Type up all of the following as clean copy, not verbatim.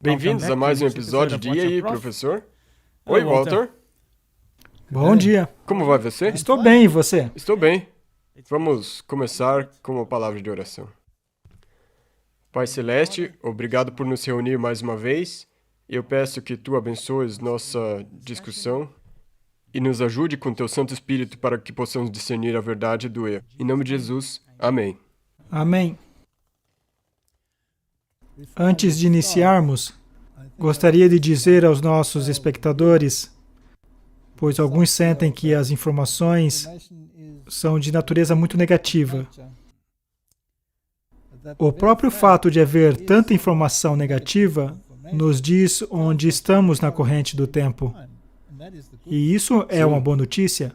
Bem-vindos a mais um episódio de E aí, professor? Oi, Walter. Bom dia. Como vai você? Estou bem, e você? Estou bem. Vamos começar com uma palavra de oração. Pai Celeste, obrigado por nos reunir mais uma vez. Eu peço que Tu abençoes nossa discussão e nos ajude com Teu Santo Espírito para que possamos discernir a verdade do erro. Em nome de Jesus, amém. Amém. Antes de iniciarmos, gostaria de dizer aos nossos espectadores, pois alguns sentem que as informações são de natureza muito negativa. O próprio fato de haver tanta informação negativa nos diz onde estamos na corrente do tempo. E isso é uma boa notícia.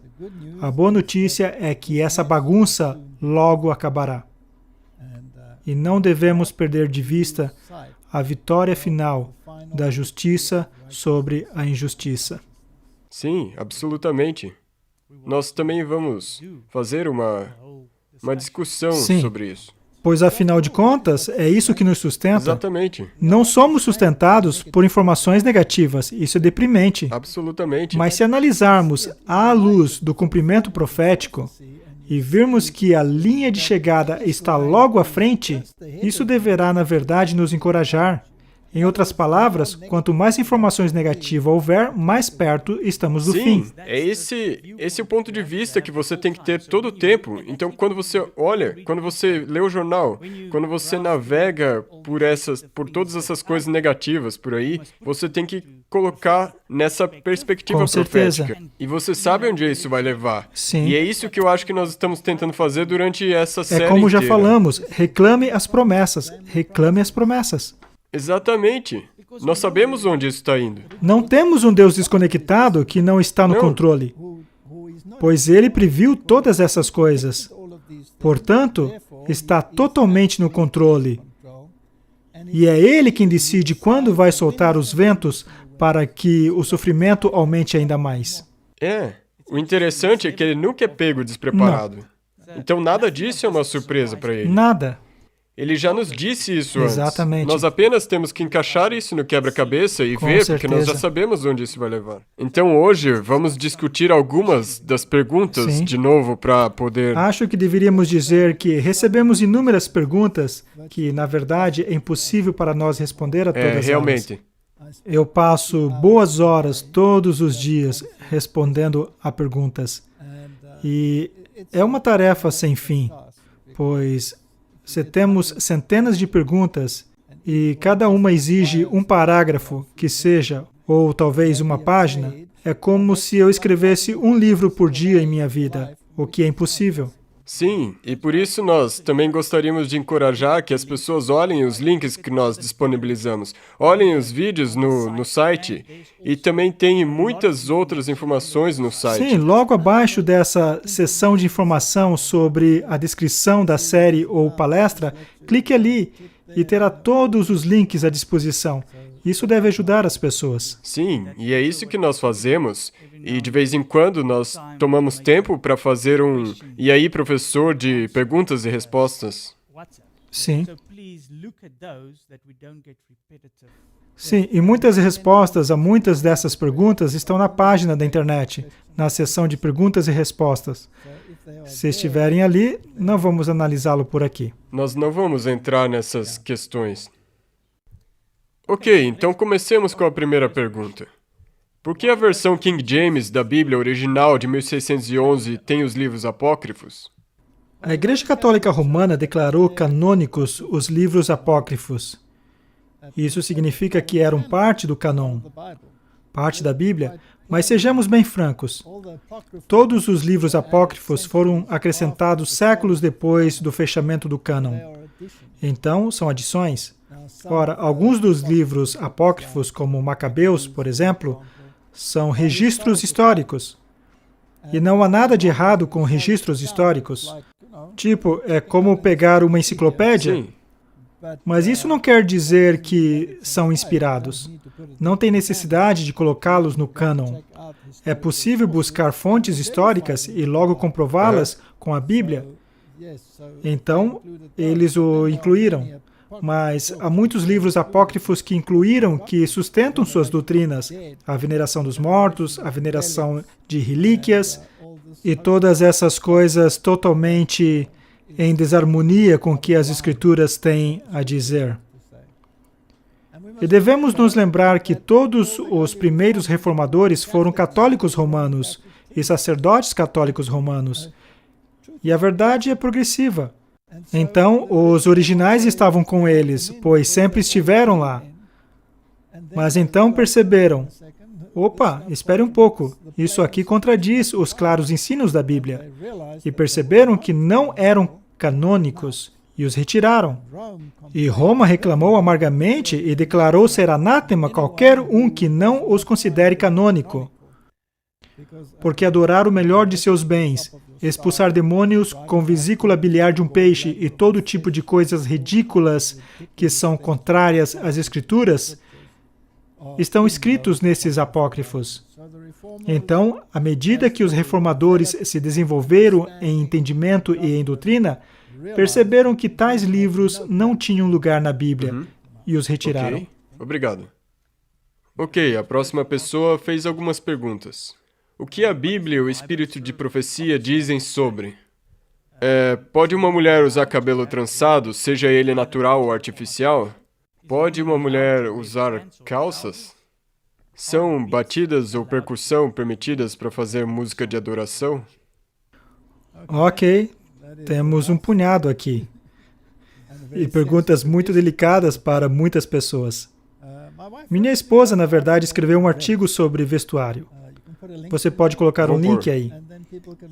A boa notícia é que essa bagunça logo acabará. E não devemos perder de vista a vitória final da justiça sobre a injustiça. Sim, absolutamente. Nós também vamos fazer uma discussão sobre isso. Pois, afinal de contas, é isso que nos sustenta. Exatamente. Não somos sustentados por informações negativas. Isso é deprimente. Absolutamente. Mas se analisarmos à luz do cumprimento profético e virmos que a linha de chegada está logo à frente, isso deverá, na verdade, nos encorajar. Em outras palavras, quanto mais informações negativas houver, mais perto estamos do fim. Sim, esse é o ponto de vista que você tem que ter todo o tempo. Então, quando você olha, quando você lê o jornal, quando você navega por todas essas coisas negativas por aí, você tem que colocar nessa perspectiva profética. E você sabe onde isso vai levar. Sim. E é isso que eu acho que nós estamos tentando fazer durante essa série inteira. É como já inteira. falamos, reclame as promessas. Reclame as promessas. Exatamente. Nós sabemos onde isso está indo. Não temos um Deus desconectado que não está no controle, pois Ele previu todas essas coisas. Portanto, está totalmente no controle. E é Ele quem decide quando vai soltar os ventos para que o sofrimento aumente ainda mais. O interessante é que Ele nunca é pego despreparado. Não. Então nada disso é uma surpresa para Ele. Nada. Ele já nos disse isso Exatamente. antes. Nós apenas temos que encaixar isso no quebra-cabeça e ver, porque nós já sabemos onde isso vai levar. Então hoje vamos discutir algumas das perguntas de novo para poder... Acho que deveríamos dizer que recebemos inúmeras perguntas que, na verdade, é impossível para nós responder a todas realmente. elas. Eu passo boas horas todos os dias respondendo a perguntas. E é uma tarefa sem fim, pois... Se temos centenas de perguntas e cada uma exige um parágrafo que seja, ou talvez uma página, é como se eu escrevesse um livro por dia em minha vida, o que é impossível. Sim, e por isso nós também gostaríamos de encorajar que as pessoas olhem os links que nós disponibilizamos, olhem os vídeos no site, e também tem muitas outras informações no site. Sim, logo abaixo dessa seção de informação sobre a descrição da série ou palestra, clique ali e terá todos os links à disposição. Isso deve ajudar as pessoas. Sim, e é isso que nós fazemos. E de vez em quando nós tomamos tempo para fazer E aí, professor, de perguntas e respostas. Sim. Sim, e muitas respostas a muitas dessas perguntas estão na página da internet, na seção de perguntas e respostas. Se estiverem ali, não vamos analisá-lo por aqui. Nós não vamos entrar nessas questões. Ok, então comecemos com a primeira pergunta. Por que a versão King James da Bíblia original de 1611 tem os livros apócrifos? A Igreja Católica Romana declarou canônicos os livros apócrifos. Isso significa que eram parte do cânon, parte da Bíblia, mas sejamos bem francos. Todos os livros apócrifos foram acrescentados séculos depois do fechamento do cânon. Então, são adições. Ora, alguns dos livros apócrifos, como Macabeus, por exemplo, são registros históricos. E não há nada de errado com registros históricos. Tipo, é como pegar uma enciclopédia. Sim. Mas isso não quer dizer que são inspirados. Não tem necessidade de colocá-los no cânon. É possível buscar fontes históricas e logo comprová-las com a Bíblia. Então, eles o incluíram. mas há muitos livros apócrifos que sustentam suas doutrinas, a veneração dos mortos, a veneração de relíquias, e todas essas coisas totalmente em desarmonia com o que as Escrituras têm a dizer. E devemos nos lembrar que todos os primeiros reformadores foram católicos romanos e sacerdotes católicos romanos. E a verdade é progressiva. Então, os originais estavam com eles, pois sempre estiveram lá. Mas então perceberam, opa, espere um pouco, isso aqui contradiz os claros ensinos da Bíblia. E perceberam que não eram canônicos e os retiraram. E Roma reclamou amargamente e declarou ser anátema qualquer um que não os considere canônico. Porque adorar o melhor de seus bens, expulsar demônios com vesícula biliar de um peixe e todo tipo de coisas ridículas que são contrárias às Escrituras, estão escritos nesses apócrifos. Então, à medida que os reformadores se desenvolveram em entendimento e em doutrina, perceberam que tais livros não tinham lugar na Bíblia e os retiraram. Ok, obrigado. Ok, a próxima pessoa fez algumas perguntas. O que a Bíblia e o Espírito de Profecia dizem sobre? Pode uma mulher usar cabelo trançado, seja ele natural ou artificial? Pode uma mulher usar calças? São batidas ou percussão permitidas para fazer música de adoração? Ok, temos um punhado aqui. E perguntas muito delicadas para muitas pessoas. Minha esposa, na verdade, escreveu um artigo sobre vestuário. Você pode colocar um link aí.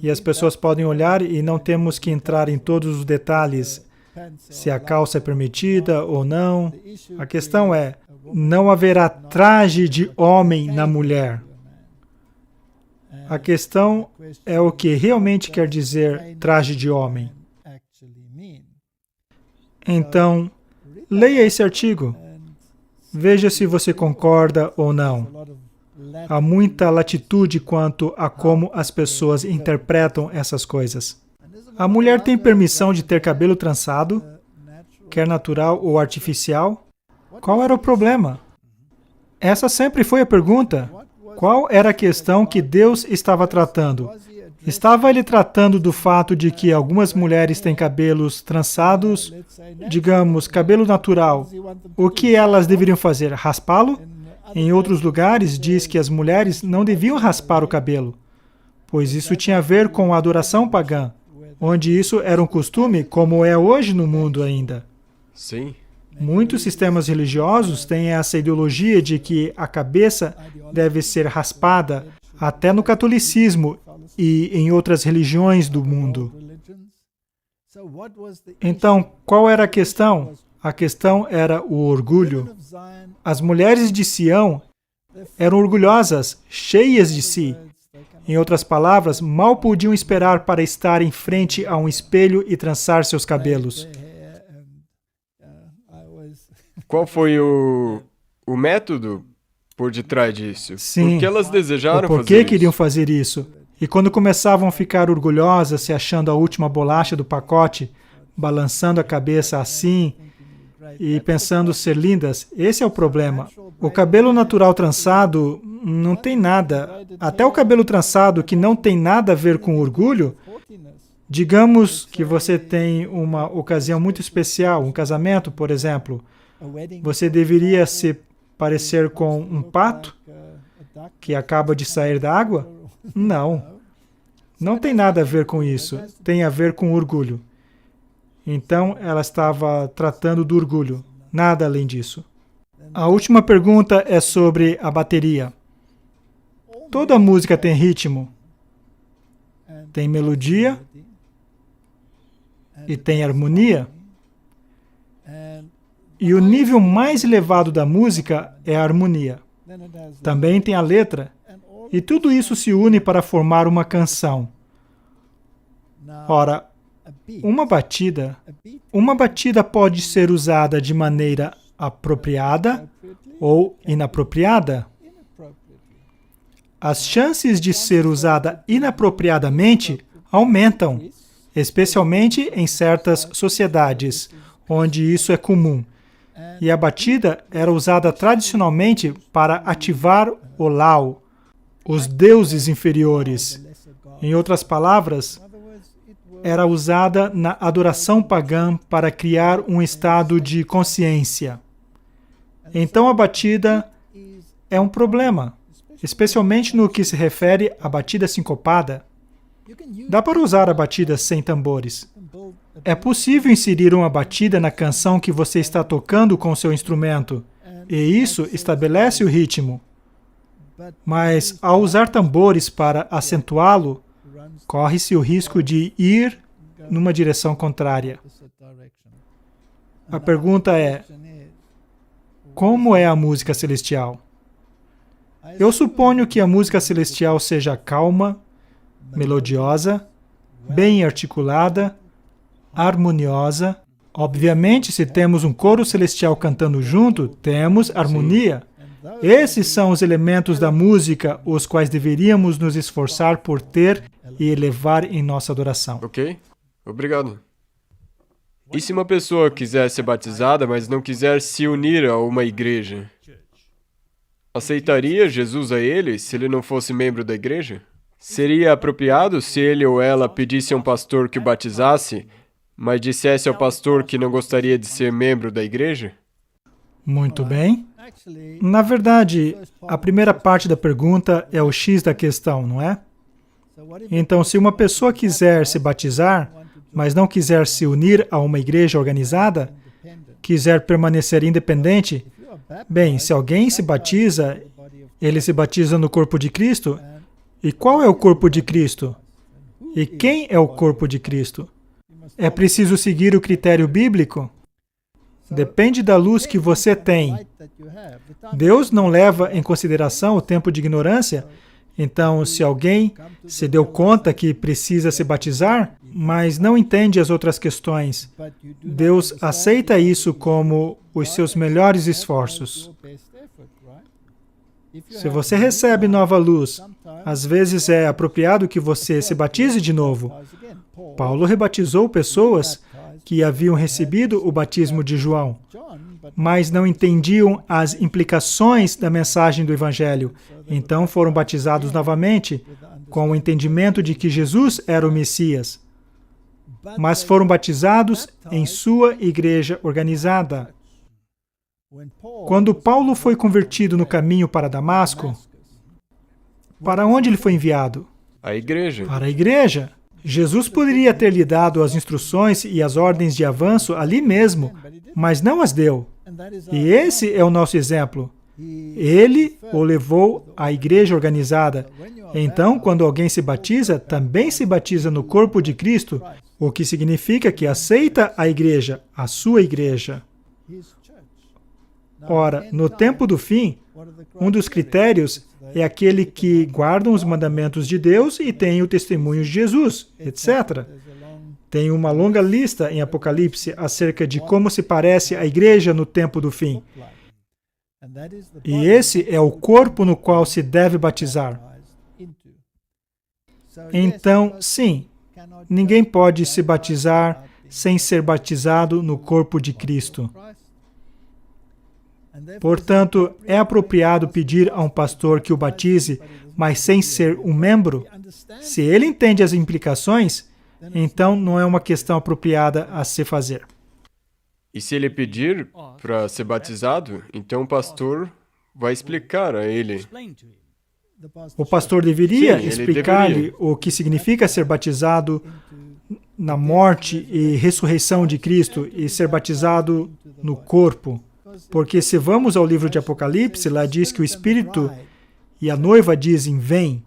E as pessoas podem olhar e não temos que entrar em todos os detalhes, se a calça é permitida ou não. A questão é, não haverá traje de homem na mulher. A questão é o que realmente quer dizer traje de homem. Então, leia esse artigo. Veja se você concorda ou não. Há muita latitude quanto a como as pessoas interpretam essas coisas. A mulher tem permissão de ter cabelo trançado, quer natural ou artificial? Qual era o problema? Essa sempre foi a pergunta. Qual era a questão que Deus estava tratando? Estava ele tratando do fato de que algumas mulheres têm cabelos trançados, digamos, cabelo natural. O que elas deveriam fazer? Raspá-lo? Em outros lugares, diz que as mulheres não deviam raspar o cabelo, pois isso tinha a ver com a adoração pagã, onde isso era um costume, como é hoje no mundo ainda. Sim. Muitos sistemas religiosos têm essa ideologia de que a cabeça deve ser raspada, até no catolicismo e em outras religiões do mundo. Então, qual era a questão? A questão era o orgulho. As mulheres de Sião eram orgulhosas, cheias de si. Em outras palavras, mal podiam esperar para estar em frente a um espelho e trançar seus cabelos. Qual foi o método por detrás disso? Sim. Por que elas desejaram Por fazer que isso? queriam fazer isso? E quando começavam a ficar orgulhosas, se achando a última bolacha do pacote, balançando a cabeça assim e pensando ser lindas, esse é o problema. O cabelo natural trançado não tem nada. Até o cabelo trançado que não tem nada a ver com orgulho, digamos que você tem uma ocasião muito especial, um casamento, por exemplo, você deveria se parecer com um pato que acaba de sair da água? Não. Não tem nada a ver com isso. Tem a ver com orgulho. Então, ela estava tratando do orgulho. Nada além disso. A última pergunta é sobre a bateria. Toda música tem ritmo. Tem melodia. E tem harmonia. E o nível mais elevado da música é a harmonia. Também tem a letra. E tudo isso se une para formar uma canção. Ora, uma batida pode ser usada de maneira apropriada ou inapropriada. As chances de ser usada inapropriadamente aumentam, especialmente em certas sociedades, onde isso é comum. E a batida era usada tradicionalmente para ativar o Lao, os deuses inferiores. Em outras palavras, era usada na adoração pagã para criar um estado de consciência. Então a batida é um problema, especialmente no que se refere à batida sincopada. Dá para usar a batida sem tambores. É possível inserir uma batida na canção que você está tocando com seu instrumento, e isso estabelece o ritmo. Mas, ao usar tambores para acentuá-lo, corre-se o risco de ir numa direção contrária. A pergunta é: como é a música celestial? Eu suponho que a música celestial seja calma, melodiosa, bem articulada, harmoniosa. Obviamente, se temos um coro celestial cantando junto, temos harmonia. Esses são os elementos da música, os quais deveríamos nos esforçar por ter e elevar em nossa adoração. Ok, obrigado. E se uma pessoa quiser ser batizada, mas não quiser se unir a uma igreja? Aceitaria Jesus a ele se ele não fosse membro da igreja? Seria apropriado se ele ou ela pedisse a um pastor que o batizasse, mas dissesse ao pastor que não gostaria de ser membro da igreja? Muito bem. Na verdade, a primeira parte da pergunta é o X da questão, não é? Então, se uma pessoa quiser se batizar, mas não quiser se unir a uma igreja organizada, quiser permanecer independente, bem, se alguém se batiza, ele se batiza no corpo de Cristo. E qual é o corpo de Cristo? E quem é o corpo de Cristo? É preciso seguir o critério bíblico? Depende da luz que você tem. Deus não leva em consideração o tempo de ignorância. Então, se alguém se deu conta que precisa se batizar, mas não entende as outras questões, Deus aceita isso como os seus melhores esforços. Se você recebe nova luz, às vezes é apropriado que você se batize de novo. Paulo rebatizou pessoas que haviam recebido o batismo de João, mas não entendiam as implicações da mensagem do Evangelho. Então foram batizados novamente com o entendimento de que Jesus era o Messias. Mas foram batizados em sua igreja organizada. Quando Paulo foi convertido no caminho para Damasco, para onde ele foi enviado? A igreja. Para a igreja. Jesus poderia ter lhe dado as instruções e as ordens de avanço ali mesmo, mas não as deu. E esse é o nosso exemplo. Ele o levou à igreja organizada. Então, quando alguém se batiza, também se batiza no corpo de Cristo, o que significa que aceita a igreja, a sua igreja. Ora, no tempo do fim, um dos critérios é aquele que guardam os mandamentos de Deus e tem o testemunho de Jesus, etc. Tem uma longa lista em Apocalipse acerca de como se parece a igreja no tempo do fim. E esse é o corpo no qual se deve batizar. Então, sim, ninguém pode se batizar sem ser batizado no corpo de Cristo. Portanto, é apropriado pedir a um pastor que o batize, mas sem ser um membro? Se ele entende as implicações, então não é uma questão apropriada a se fazer. E se ele pedir para ser batizado, então o pastor vai explicar a ele. O pastor deveria Sim, explicar-lhe o que significa ser batizado na morte e ressurreição de Cristo e ser batizado no corpo. Porque se vamos ao livro de Apocalipse, lá diz que o Espírito e a noiva dizem, vem,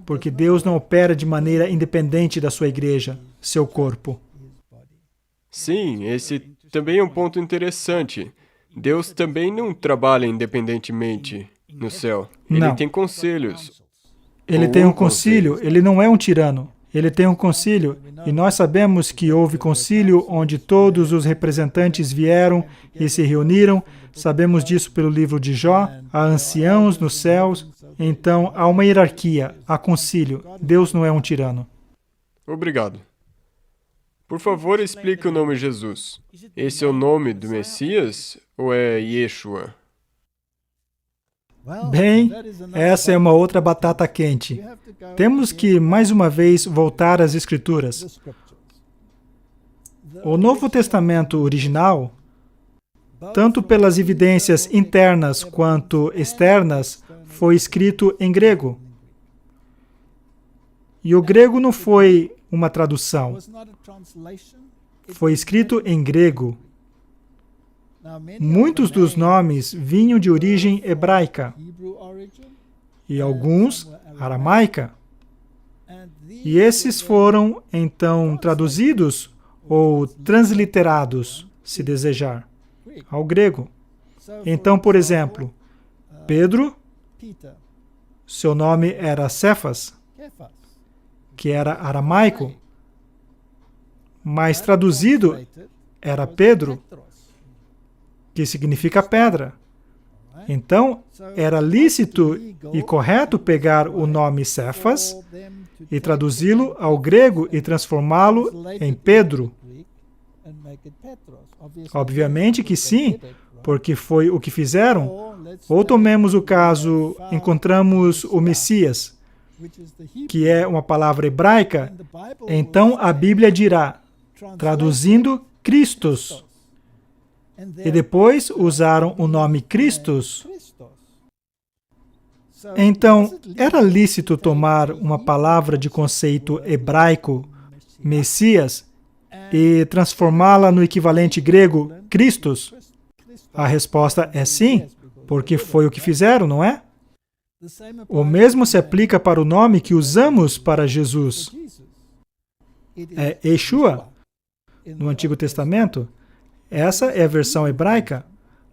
porque Deus não opera de maneira independente da sua igreja, seu corpo. Sim, esse também é um ponto interessante. Deus também não trabalha independentemente no céu. Ele Não. tem conselhos. Ele Ou tem um conselho. concílio, ele não é um tirano. Ele tem um concílio, e nós sabemos que houve concílio onde todos os representantes vieram e se reuniram. Sabemos disso pelo livro de Jó. Há anciãos nos céus. Então, há uma hierarquia, há concílio. Deus não é um tirano. Obrigado. Por favor, explique o nome Jesus. Esse é o nome do Messias ou é Yeshua? Bem, essa é uma outra batata quente. Temos que, mais uma vez, voltar às Escrituras. O Novo Testamento original, tanto pelas evidências internas quanto externas, foi escrito em grego. E o grego não foi uma tradução. Foi escrito em grego. Muitos dos nomes vinham de origem hebraica e alguns aramaica. E esses foram, então, traduzidos ou transliterados, se desejar, ao grego. Então, por exemplo, Pedro, seu nome era Cefas, que era aramaico, mas traduzido era Pedro, que significa pedra. Então, era lícito e correto pegar o nome Cefas e traduzi-lo ao grego e transformá-lo em Pedro. Obviamente que sim, porque foi o que fizeram. Ou tomemos o caso, encontramos o Messias, que é uma palavra hebraica, então a Bíblia dirá, traduzindo Christos. E depois usaram o nome Christos. Então, era lícito tomar uma palavra de conceito hebraico, Messias, e transformá-la no equivalente grego, Christos? A resposta é sim, porque foi o que fizeram, não é? O mesmo se aplica para o nome que usamos para Jesus. É Yeshua, no Antigo Testamento. Essa é a versão hebraica,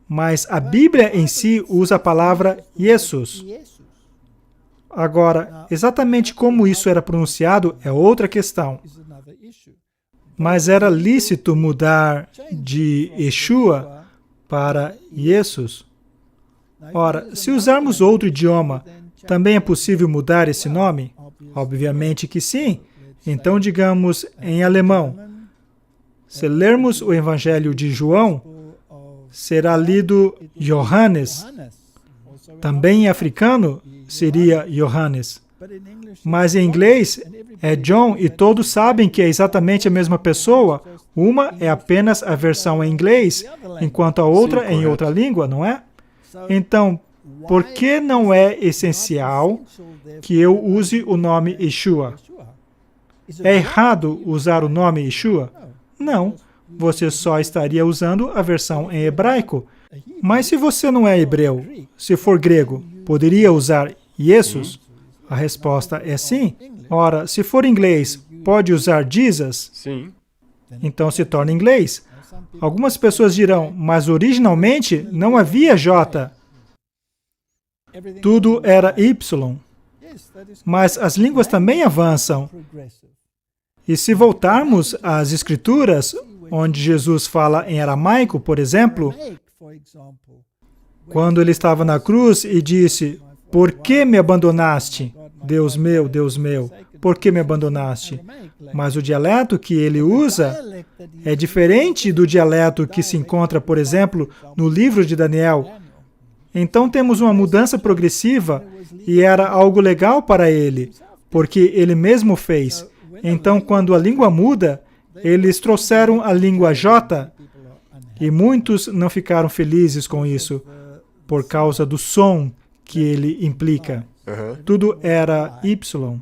mas a Bíblia em si usa a palavra Jesus. Agora, exatamente como isso era pronunciado é outra questão. Mas era lícito mudar de Yeshua para Jesus? Ora, se usarmos outro idioma, também é possível mudar esse nome? Obviamente que sim. Então, digamos em alemão. Se lermos o Evangelho de João, será lido Johannes. Também em africano seria Johannes. Mas em inglês é John e todos sabem que é exatamente a mesma pessoa. Uma é apenas a versão em inglês, enquanto a outra é em outra língua, não é? Então, por que não é essencial que eu use o nome Yeshua? É errado usar o nome Yeshua? Não, você só estaria usando a versão em hebraico. Mas se você não é hebreu, se for grego, poderia usar Jesus? A resposta é sim. Ora, se for inglês, pode usar Jesus? Sim. Então se torna inglês. Algumas pessoas dirão, mas originalmente não havia J. Tudo era Y. Mas as línguas também avançam. E se voltarmos às Escrituras, onde Jesus fala em aramaico, por exemplo, quando ele estava na cruz e disse, por que me abandonaste? Deus meu, por que me abandonaste? Mas o dialeto que ele usa é diferente do dialeto que se encontra, por exemplo, no livro de Daniel. Então temos uma mudança progressiva e era algo legal para ele, porque ele mesmo fez. Então, quando a língua muda, eles trouxeram a língua J e muitos não ficaram felizes com isso, por causa do som que ele implica. Tudo era Y.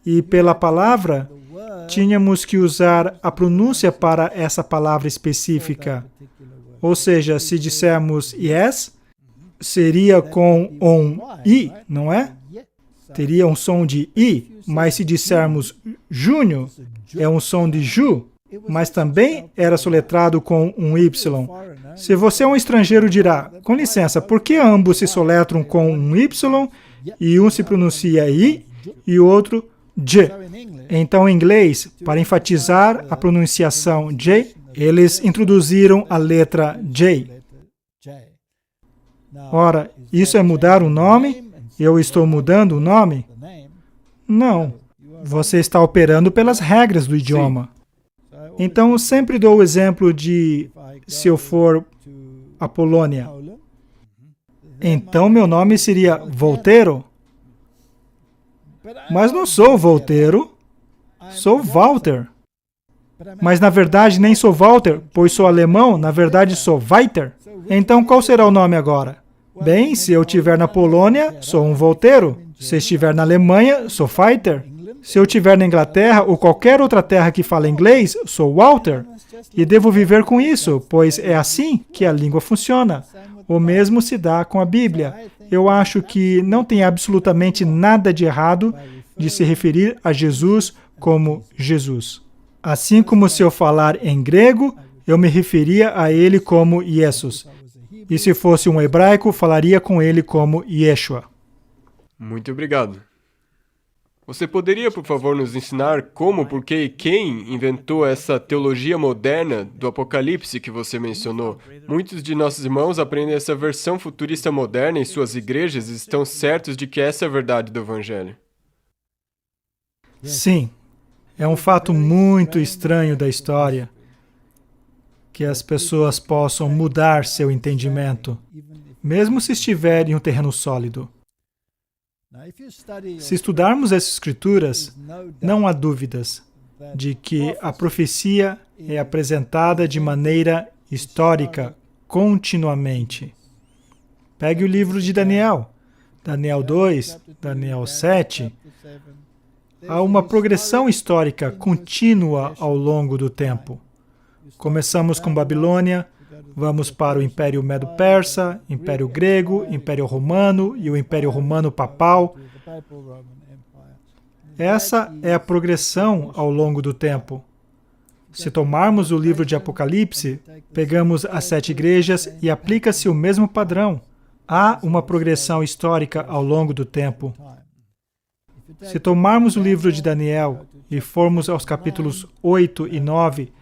E pela palavra, tínhamos que usar a pronúncia para essa palavra específica. Ou seja, se dissermos yes, seria com um I, não é? Teria um som de I, mas se dissermos Júnior, é um som de Ju, mas também era soletrado com um Y. Se você é um estrangeiro, dirá, com licença, por que ambos se soletram com um Y e um se pronuncia I e o outro J? Então, em inglês, para enfatizar a pronunciação J, eles introduziram a letra J. Ora, isso é mudar o nome? Eu estou mudando o nome? Não. Você está operando pelas regras do idioma. Então, eu sempre dou o exemplo de, se eu for a Polônia. Então meu nome seria Voltero. Mas não sou Voltero, sou Walter. Mas na verdade nem sou Walter, pois sou alemão, na verdade sou Walter. Então qual será o nome agora? Bem, se eu estiver na Polônia, sou um Voltero. Se estiver na Alemanha, sou Walter. Se eu estiver na Inglaterra ou qualquer outra terra que fala inglês, sou Walter. E devo viver com isso, pois é assim que a língua funciona. O mesmo se dá com a Bíblia. Eu acho que não tem absolutamente nada de errado de se referir a Jesus como Jesus. Assim como se eu falar em grego, eu me referia a ele como Jesus. E se fosse um hebraico, falaria com ele como Yeshua. Muito obrigado. Você poderia, por favor, nos ensinar como, por que e quem inventou essa teologia moderna do Apocalipse que você mencionou? Muitos de nossos irmãos aprendem essa versão futurista moderna em suas igrejas e estão certos de que essa é a verdade do Evangelho. Sim, é um fato muito estranho da história que as pessoas possam mudar seu entendimento, mesmo se estiver em um terreno sólido. Se estudarmos as Escrituras, não há dúvidas de que a profecia é apresentada de maneira histórica, continuamente. Pegue o livro de Daniel, Daniel 2, Daniel 7. Há uma progressão histórica contínua ao longo do tempo. Começamos com Babilônia, vamos para o Império Medo-Persa, Império Grego, Império Romano e o Império Romano Papal. Essa é a progressão ao longo do tempo. Se tomarmos o livro de Apocalipse, pegamos as 7 igrejas e aplica-se o mesmo padrão. Há uma progressão histórica ao longo do tempo. Se tomarmos o livro de Daniel e formos aos capítulos 8 e 9,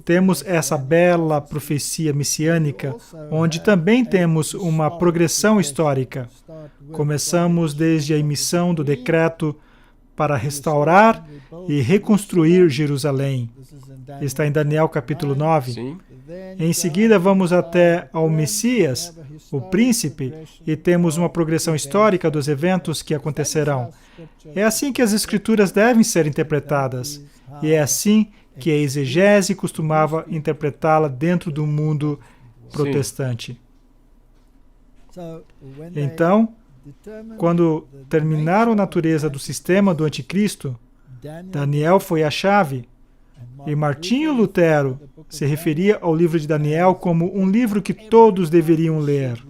temos essa bela profecia messiânica, onde também temos uma progressão histórica. Começamos desde a emissão do decreto para restaurar e reconstruir Jerusalém. Está em Daniel capítulo 9. Sim. Em seguida, vamos até ao Messias, o príncipe, e temos uma progressão histórica dos eventos que acontecerão. É assim que as Escrituras devem ser interpretadas, e é assim que a exegese costumava interpretá-la dentro do mundo protestante. Então, quando terminaram a natureza do sistema do anticristo, Daniel foi a chave, e Martinho Lutero se referia ao livro de Daniel como um livro que todos deveriam ler,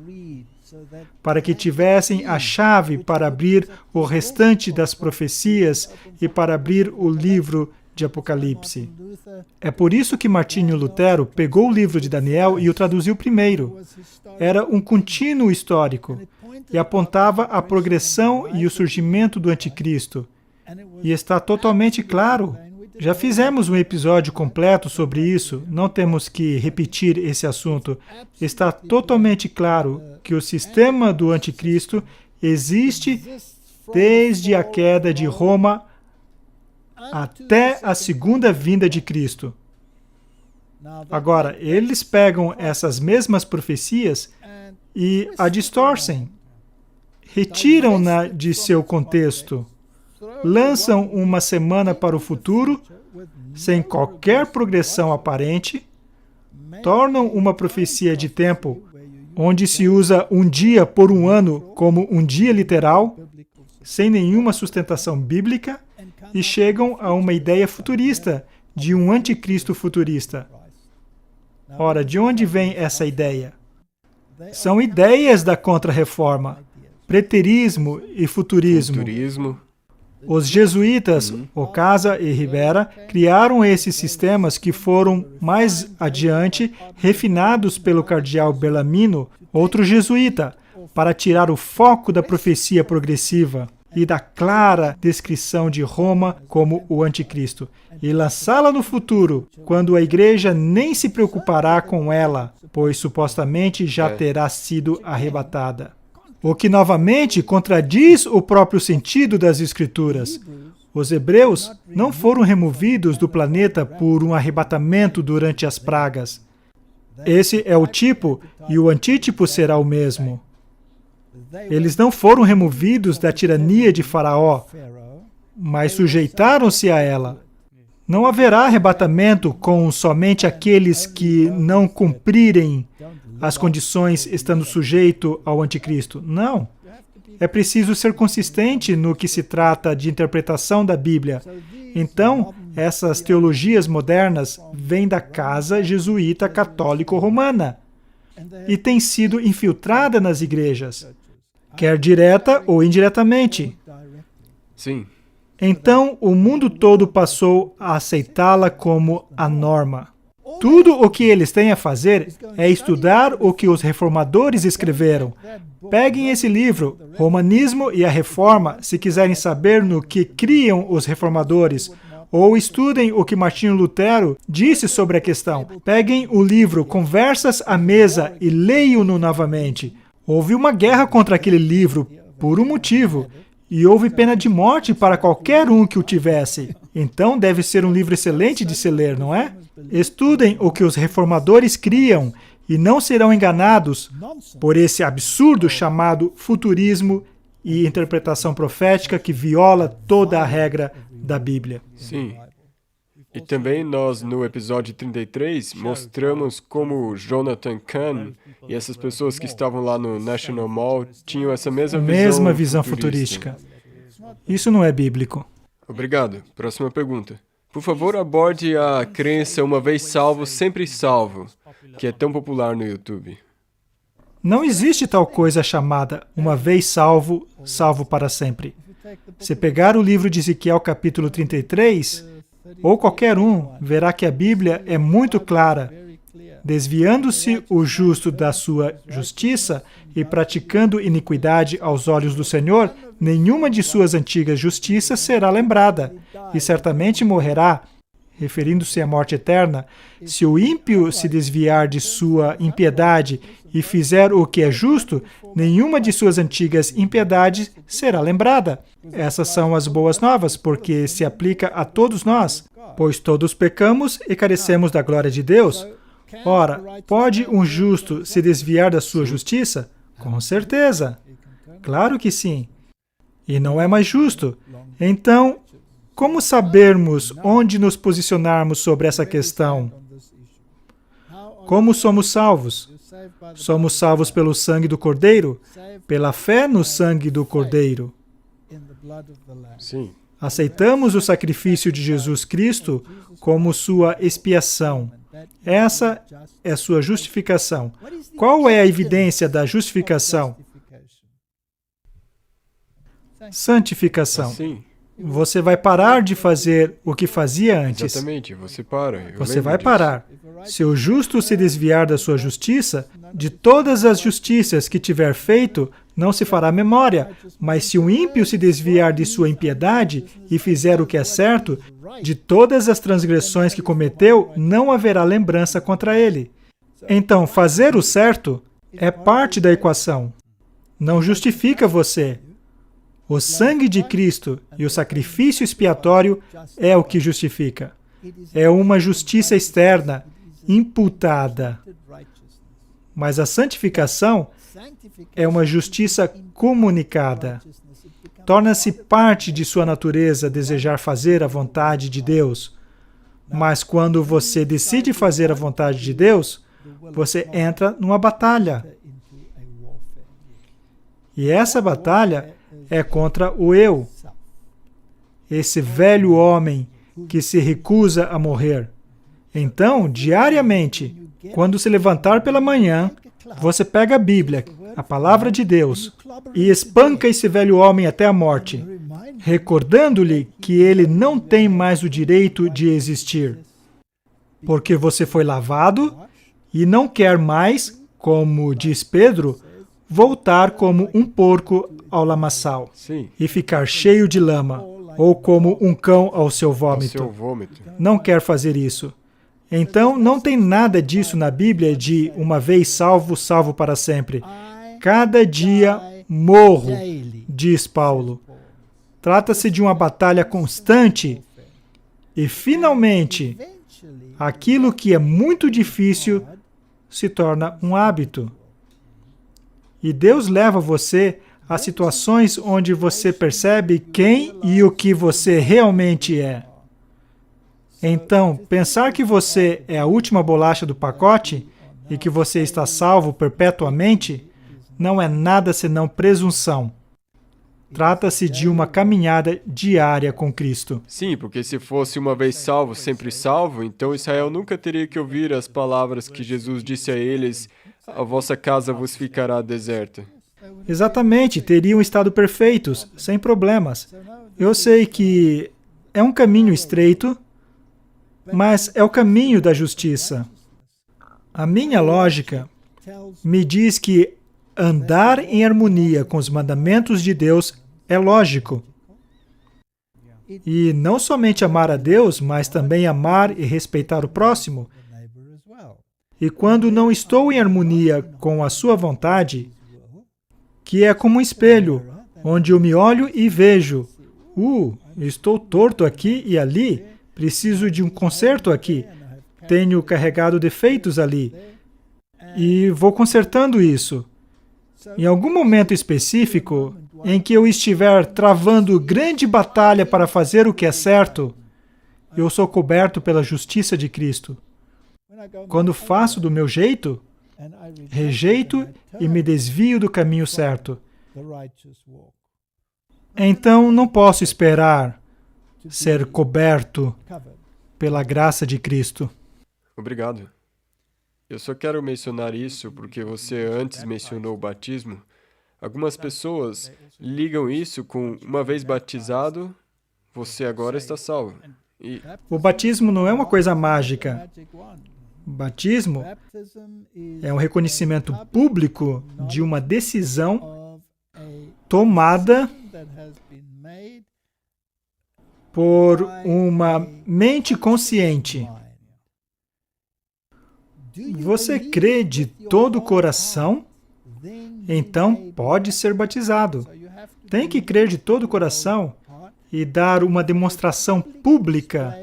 para que tivessem a chave para abrir o restante das profecias e para abrir o livro de Apocalipse. É por isso que Martinho Lutero pegou o livro de Daniel e o traduziu primeiro. Era um contínuo histórico e apontava a progressão e o surgimento do anticristo. E está totalmente claro. Já fizemos um episódio completo sobre isso, não temos que repetir esse assunto. Está totalmente claro que o sistema do anticristo existe desde a queda de Roma até a segunda vinda de Cristo. Agora, eles pegam essas mesmas profecias e a distorcem, retiram-na de seu contexto, lançam uma semana para o futuro, sem qualquer progressão aparente, tornam uma profecia de tempo, onde se usa um dia por um ano como um dia literal, sem nenhuma sustentação bíblica, e chegam a uma ideia futurista, de um anticristo futurista. Ora, de onde vem essa ideia? São ideias da Contra-Reforma, preterismo e futurismo. Os jesuítas, Ocasa e Rivera, criaram esses sistemas que foram, mais adiante, refinados pelo cardeal Bellarmino, outro jesuíta, para tirar o foco da profecia progressiva e da clara descrição de Roma como o anticristo, e lançá-la no futuro, quando a igreja nem se preocupará com ela, pois supostamente já terá sido arrebatada. O que novamente contradiz o próprio sentido das Escrituras. Os hebreus não foram removidos do planeta por um arrebatamento durante as pragas. Esse é o tipo, e o antítipo será o mesmo. Eles não foram removidos da tirania de Faraó, mas sujeitaram-se a ela. Não haverá arrebatamento com somente aqueles que não cumprirem as condições estando sujeito ao anticristo. Não. É preciso ser consistente no que se trata de interpretação da Bíblia. Então, essas teologias modernas vêm da casa jesuíta católico-romana e têm sido infiltrada nas igrejas, quer direta ou indiretamente. Sim. Então, o mundo todo passou a aceitá-la como a norma. Tudo o que eles têm a fazer é estudar o que os reformadores escreveram. Peguem esse livro, Romanismo e a Reforma, se quiserem saber no que criam os reformadores, ou estudem o que Martinho Lutero disse sobre a questão. Peguem o livro Conversas à Mesa e leiam-no novamente. Houve uma guerra contra aquele livro por um motivo, e houve pena de morte para qualquer um que o tivesse. Então deve ser um livro excelente de se ler, não é? Estudem o que os reformadores criam e não serão enganados por esse absurdo chamado futurismo e interpretação profética que viola toda a regra da Bíblia. Sim. E também nós, no episódio 33, mostramos como Jonathan Cahn e essas pessoas que estavam lá no National Mall tinham essa mesma visão futurística. Isso não é bíblico. Obrigado. Próxima pergunta. Por favor, aborde a crença uma vez salvo, sempre salvo, que é tão popular no YouTube. Não existe tal coisa chamada uma vez salvo, salvo para sempre. Se pegar o livro de Ezequiel capítulo 33, ou qualquer um, verá que a Bíblia é muito clara. Desviando-se o justo da sua justiça e praticando iniquidade aos olhos do Senhor, nenhuma de suas antigas justiças será lembrada, e certamente morrerá, referindo-se à morte eterna. Se o ímpio se desviar de sua impiedade e fizer o que é justo, nenhuma de suas antigas impiedades será lembrada. Essas são as boas novas, porque se aplica a todos nós, pois todos pecamos e carecemos da glória de Deus. Ora, pode um justo se desviar da sua justiça? Com certeza. Claro que sim. E não é mais justo. Então, como sabermos onde nos posicionarmos sobre essa questão? Como somos salvos? Somos salvos pelo sangue do Cordeiro? Pela fé no sangue do Cordeiro? Sim. Aceitamos o sacrifício de Jesus Cristo como sua expiação. Essa é sua justificação. Qual é a evidência da justificação? Santificação. Sim. Você vai parar de fazer o que fazia antes. Exatamente, você para. Você vai parar. Se o justo se desviar da sua justiça, de todas as justiças que tiver feito, não se fará memória. Mas se o ímpio se desviar de sua impiedade e fizer o que é certo, de todas as transgressões que cometeu, não haverá lembrança contra ele. Então, fazer o certo é parte da equação. Não justifica você. O sangue de Cristo e o sacrifício expiatório é o que justifica. É uma justiça externa, imputada. Mas a santificação é uma justiça comunicada. Torna-se parte de sua natureza desejar fazer a vontade de Deus. Mas quando você decide fazer a vontade de Deus, você entra numa batalha. E essa batalha é contra o eu, esse velho homem que se recusa a morrer. Então, diariamente, quando se levantar pela manhã, você pega a Bíblia, a palavra de Deus, e espanca esse velho homem até a morte, recordando-lhe que ele não tem mais o direito de existir, porque você foi lavado e não quer mais, como diz Pedro, voltar como um porco ao lamaçal. Sim. E ficar cheio de lama, ou como um cão ao seu vômito. Não quer fazer isso. Então, não tem nada disso na Bíblia de uma vez salvo, salvo para sempre. Cada dia morro, diz Paulo. Trata-se de uma batalha constante e, finalmente, aquilo que é muito difícil se torna um hábito. E Deus leva você a situações onde você percebe quem e o que você realmente é. Então, pensar que você é a última bolacha do pacote e que você está salvo perpetuamente não é nada senão presunção. Trata-se de uma caminhada diária com Cristo. Sim, porque se fosse uma vez salvo, sempre salvo, então Israel nunca teria que ouvir as palavras que Jesus disse a eles: a vossa casa vos ficará deserta. Exatamente, teriam estado perfeitos, sem problemas. Eu sei que é um caminho estreito, mas é o caminho da justiça. A minha lógica me diz que andar em harmonia com os mandamentos de Deus é lógico. E não somente amar a Deus, mas também amar e respeitar o próximo. E quando não estou em harmonia com a sua vontade, que é como um espelho, onde eu me olho e vejo, estou torto aqui e ali, preciso de um conserto aqui, tenho carregado defeitos ali, e vou consertando isso. Em algum momento específico, em que eu estiver travando grande batalha para fazer o que é certo, eu sou coberto pela justiça de Cristo. Quando faço do meu jeito, rejeito e me desvio do caminho certo. Então, não posso esperar ser coberto pela graça de Cristo. Obrigado. Eu só quero mencionar isso porque você antes mencionou o batismo. Algumas pessoas ligam isso com uma vez batizado, você agora está salvo. O batismo não é uma coisa mágica. O batismo é um reconhecimento público de uma decisão tomada por uma mente consciente. Você crê de todo o coração? Então pode ser batizado. Tem que crer de todo o coração e dar uma demonstração pública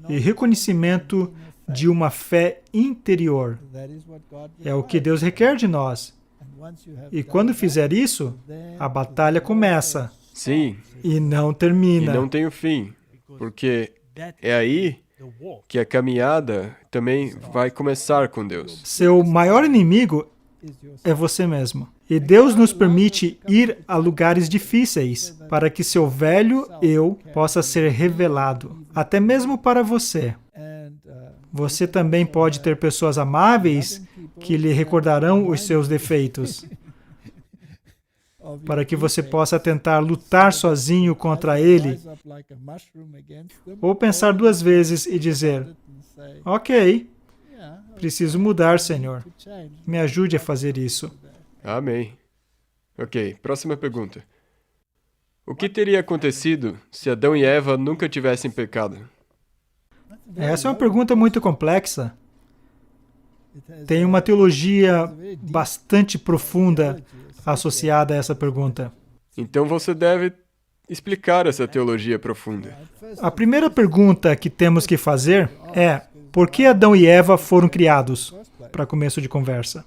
e reconhecimento de uma fé interior. É o que Deus requer de nós. E quando fizer isso, a batalha começa. Sim. E não termina. E não tem o fim, porque é aí que a caminhada também vai começar com Deus. Seu maior inimigo é você mesmo. E Deus nos permite ir a lugares difíceis para que seu velho eu possa ser revelado, até mesmo para você. Você também pode ter pessoas amáveis que lhe recordarão os seus defeitos, para que você possa tentar lutar sozinho contra ele, ou pensar duas vezes e dizer: ok, preciso mudar, Senhor. Me ajude a fazer isso. Amém. Ok, próxima pergunta. O que teria acontecido se Adão e Eva nunca tivessem pecado? Essa é uma pergunta muito complexa. Tem uma teologia bastante profunda associada a essa pergunta. Então você deve explicar essa teologia profunda. A primeira pergunta que temos que fazer é: por que Adão e Eva foram criados? Para começo de conversa.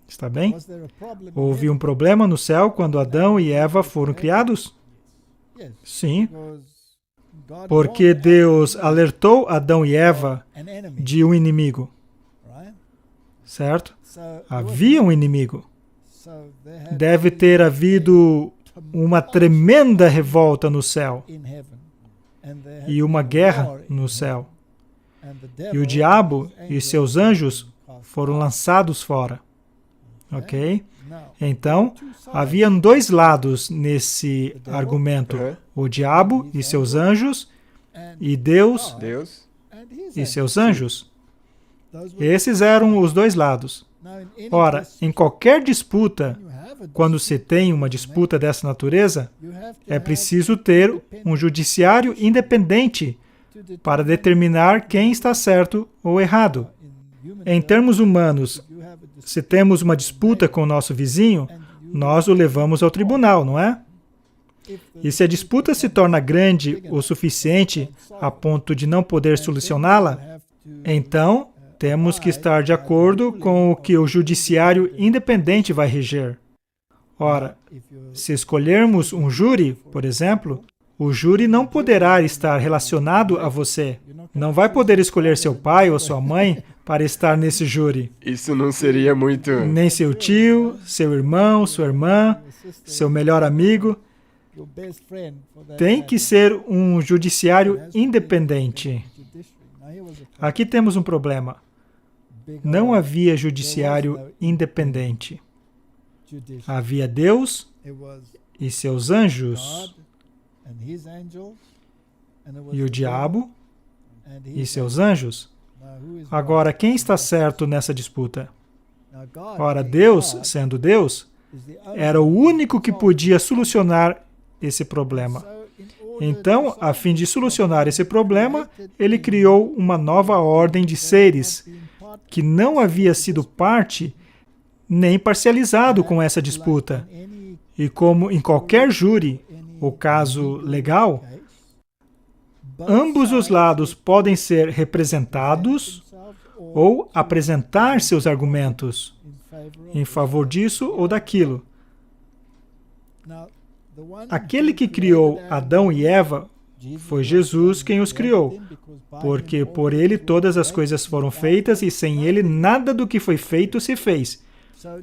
Está bem? Houve um problema no céu quando Adão e Eva foram criados? Sim. Porque Deus alertou Adão e Eva de um inimigo. Certo? Havia um inimigo. Deve ter havido uma tremenda revolta no céu e uma guerra no céu. E o diabo e seus anjos foram lançados fora. Ok? Então, haviam dois lados nesse argumento. O diabo e seus anjos e Deus e seus anjos. Esses eram os dois lados. Ora, em qualquer disputa, quando se tem uma disputa dessa natureza, é preciso ter um judiciário independente para determinar quem está certo ou errado. Em termos humanos, se temos uma disputa com o nosso vizinho, nós o levamos ao tribunal, não é? E se a disputa se torna grande o suficiente a ponto de não poder solucioná-la, então Temos que estar de acordo com o que o judiciário independente vai reger. Ora, se escolhermos um júri, por exemplo, o júri não poderá estar relacionado a você. Não vai poder escolher seu pai ou sua mãe para estar nesse júri. Isso não seria muito... Nem seu tio, seu irmão, sua irmã, seu melhor amigo. Tem que ser um judiciário independente. Aqui temos um problema. Não havia judiciário independente. Havia Deus e seus anjos, e o diabo e seus anjos. Agora, quem está certo nessa disputa? Ora, Deus, sendo Deus, era o único que podia solucionar esse problema. Então, a fim de solucionar esse problema, ele criou uma nova ordem de seres que não havia sido parte nem parcializado com essa disputa. E como em qualquer júri, ou caso legal, ambos os lados podem ser representados ou apresentar seus argumentos em favor disso ou daquilo. Aquele que criou Adão e Eva foi Jesus quem os criou, porque por ele todas as coisas foram feitas e sem ele nada do que foi feito se fez.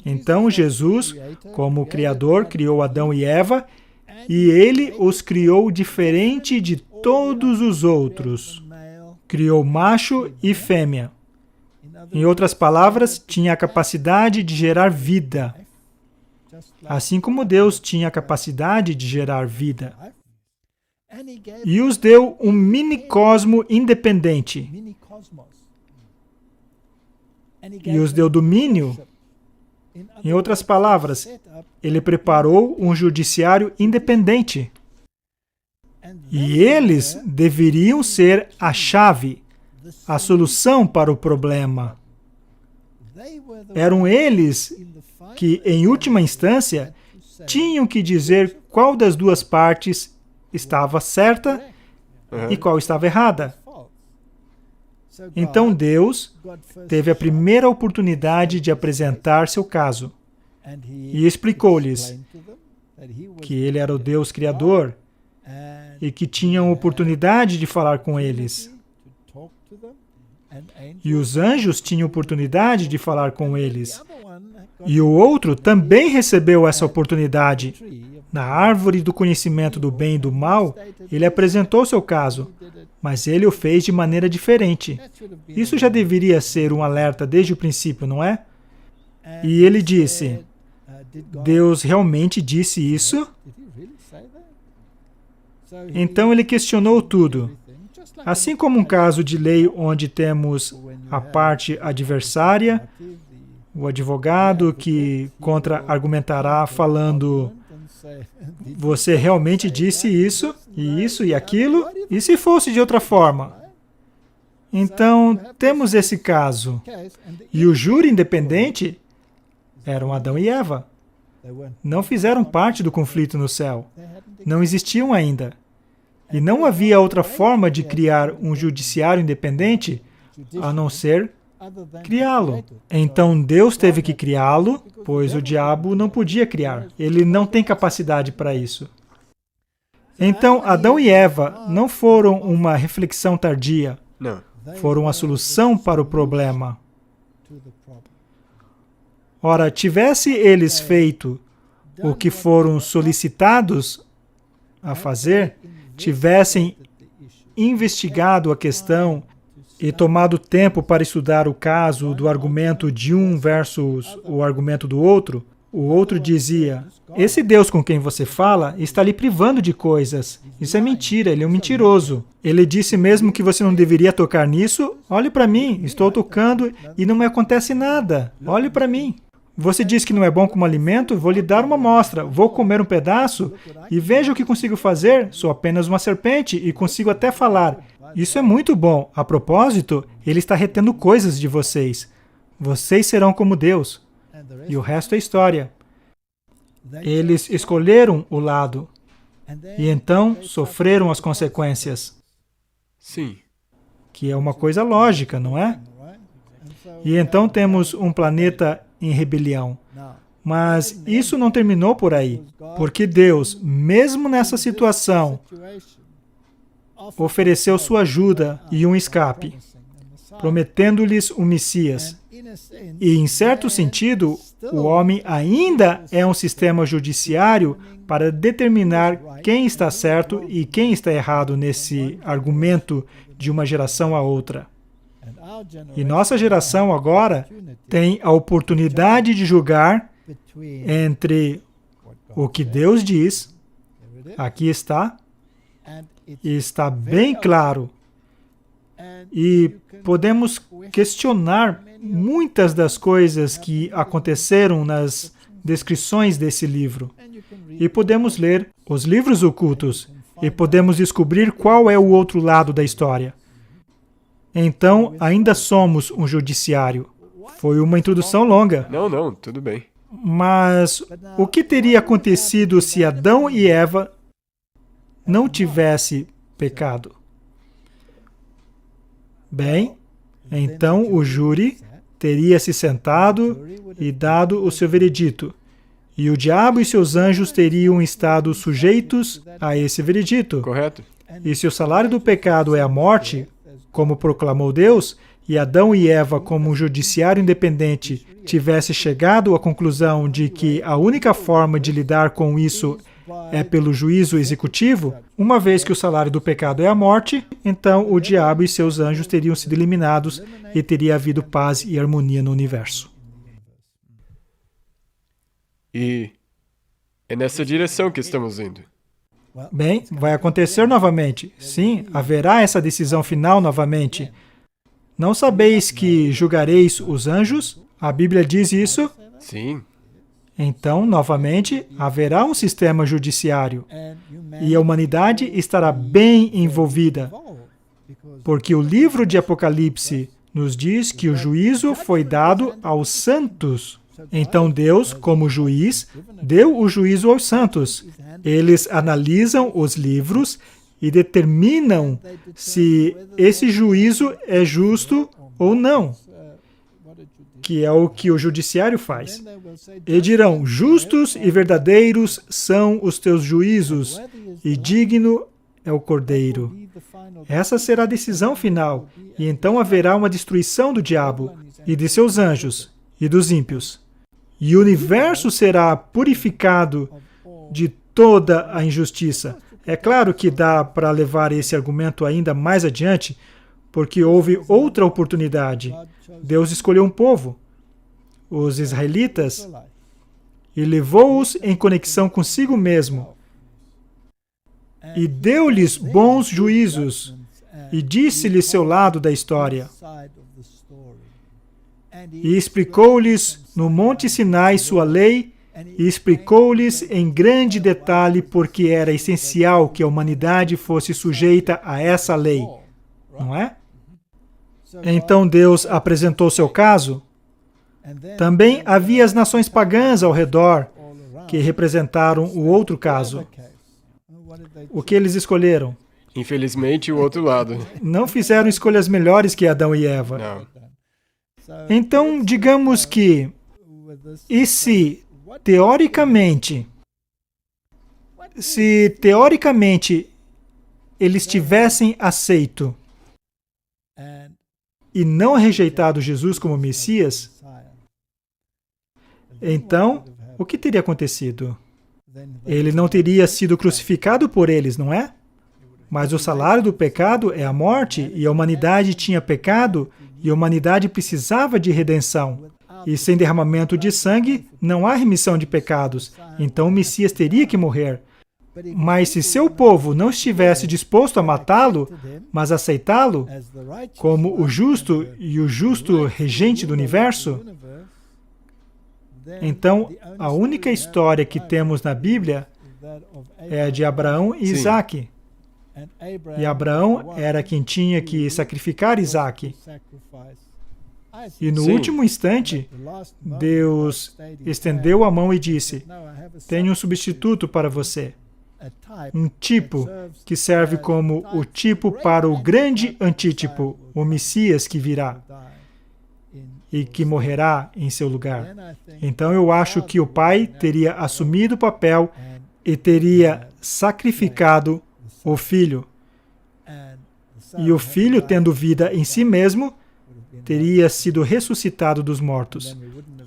Então Jesus, como Criador, criou Adão e Eva, e ele os criou diferente de todos os outros. Criou macho e fêmea. Em outras palavras, tinha a capacidade de gerar vida. Assim como Deus tinha a capacidade de gerar vida. E os deu um mini-cosmo independente. E os deu domínio. Em outras palavras, ele preparou um judiciário independente. E eles deveriam ser a chave, a solução para o problema. Eram eles que, em última instância, tinham que dizer qual das duas partes estava certa e qual estava errada. Então Deus teve a primeira oportunidade de apresentar seu caso e explicou-lhes que ele era o Deus Criador e que tinham oportunidade de falar com eles. E os anjos tinham oportunidade de falar com eles. E o outro também recebeu essa oportunidade. Na árvore do conhecimento do bem e do mal, ele apresentou seu caso, mas ele o fez de maneira diferente. Isso já deveria ser um alerta desde o princípio, não é? E ele disse, Deus realmente disse isso? Então ele questionou tudo. Assim como um caso de lei onde temos a parte adversária, o advogado que contra-argumentará falando, você realmente disse isso e aquilo, e se fosse de outra forma? Então, temos esse caso. E o júri independente eram Adão e Eva. Não fizeram parte do conflito no céu. Não existiam ainda. E não havia outra forma de criar um judiciário independente a não ser criá-lo. Então Deus teve que criá-lo, pois o diabo não podia criar. Ele não tem capacidade para isso. Então Adão e Eva não foram uma reflexão tardia. Não. Foram a solução para o problema. Ora, tivesse eles feito o que foram solicitados a fazer, tivessem investigado a questão e tomado tempo para estudar o caso do argumento de um versus o argumento do outro, o outro dizia, esse Deus com quem você fala está lhe privando de coisas. Isso é mentira, ele é um mentiroso. Ele disse mesmo que você não deveria tocar nisso. Olhe para mim, estou tocando e não me acontece nada. Olhe para mim. Você diz que não é bom como alimento? Vou lhe dar uma amostra. Vou comer um pedaço e veja o que consigo fazer. Sou apenas uma serpente e consigo até falar. Isso é muito bom. A propósito, ele está retendo coisas de vocês. Vocês serão como Deus. E o resto é história. Eles escolheram o lado e então sofreram as consequências. Sim. Que é uma coisa lógica, não é? E então temos um planeta em rebelião. Mas isso não terminou por aí, porque Deus, mesmo nessa situação, ofereceu sua ajuda e um escape, prometendo-lhes um Messias. E, em certo sentido, o homem ainda é um sistema judiciário para determinar quem está certo e quem está errado nesse argumento de uma geração a outra. E nossa geração agora tem a oportunidade de julgar entre o que Deus diz, aqui está, e está bem claro, e podemos questionar muitas das coisas que aconteceram nas descrições desse livro. E podemos ler os livros ocultos e podemos descobrir qual é o outro lado da história. Então, ainda somos um judiciário. Foi uma introdução longa. Não, tudo bem. Mas o que teria acontecido se Adão e Eva não tivessem pecado? Bem, então o júri teria se sentado e dado o seu veredito. E o diabo e seus anjos teriam estado sujeitos a esse veredito. Correto. E se o salário do pecado é a morte, como proclamou Deus, e Adão e Eva, como um judiciário independente, tivesse chegado à conclusão de que a única forma de lidar com isso é pelo juízo executivo, uma vez que o salário do pecado é a morte, então o diabo e seus anjos teriam sido eliminados e teria havido paz e harmonia no universo. E é nessa direção que estamos indo. Bem, vai acontecer novamente. Sim, haverá essa decisão final novamente. Não sabeis que julgareis os anjos? A Bíblia diz isso? Sim. Então, novamente, haverá um sistema judiciário. E a humanidade estará bem envolvida. Porque o livro de Apocalipse nos diz que o juízo foi dado aos santos. Então Deus, como juiz, deu o juízo aos santos. Eles analisam os livros e determinam se esse juízo é justo ou não, que é o que o judiciário faz. E dirão, justos e verdadeiros são os teus juízos, e digno é o Cordeiro. Essa será a decisão final, e então haverá uma destruição do diabo, e de seus anjos, e dos ímpios. E o universo será purificado de toda a injustiça. É claro que dá para levar esse argumento ainda mais adiante, porque houve outra oportunidade. Deus escolheu um povo, os israelitas, e levou-os em conexão consigo mesmo. E deu-lhes bons juízos, e disse-lhes seu lado da história. E explicou-lhes no Monte Sinai sua lei, e explicou-lhes em grande detalhe porque era essencial que a humanidade fosse sujeita a essa lei. Não é? Então Deus apresentou seu caso. Também havia as nações pagãs ao redor, que representaram o outro caso. O que eles escolheram? Infelizmente, o outro lado. Não fizeram escolhas melhores que Adão e Eva. Não. Então, digamos que, e se teoricamente eles tivessem aceito e não rejeitado Jesus como Messias, então, o que teria acontecido? Ele não teria sido crucificado por eles, não é? Mas o salário do pecado é a morte, e a humanidade tinha pecado, e a humanidade precisava de redenção. E sem derramamento de sangue, não há remissão de pecados. Então o Messias teria que morrer. Mas se seu povo não estivesse disposto a matá-lo, mas aceitá-lo como o justo e o justo regente do universo, então a única história que temos na Bíblia é a de Abraão e Isaque. E Abraão era quem tinha que sacrificar Isaque. E no último instante, Deus estendeu a mão e disse, tenho um substituto para você. Um tipo que serve como o tipo para o grande antítipo, o Messias que virá. e que morrerá em seu lugar. Então eu acho que o Pai teria assumido o papel e teria sacrificado o Filho. E o Filho, tendo vida em si mesmo, teria sido ressuscitado dos mortos.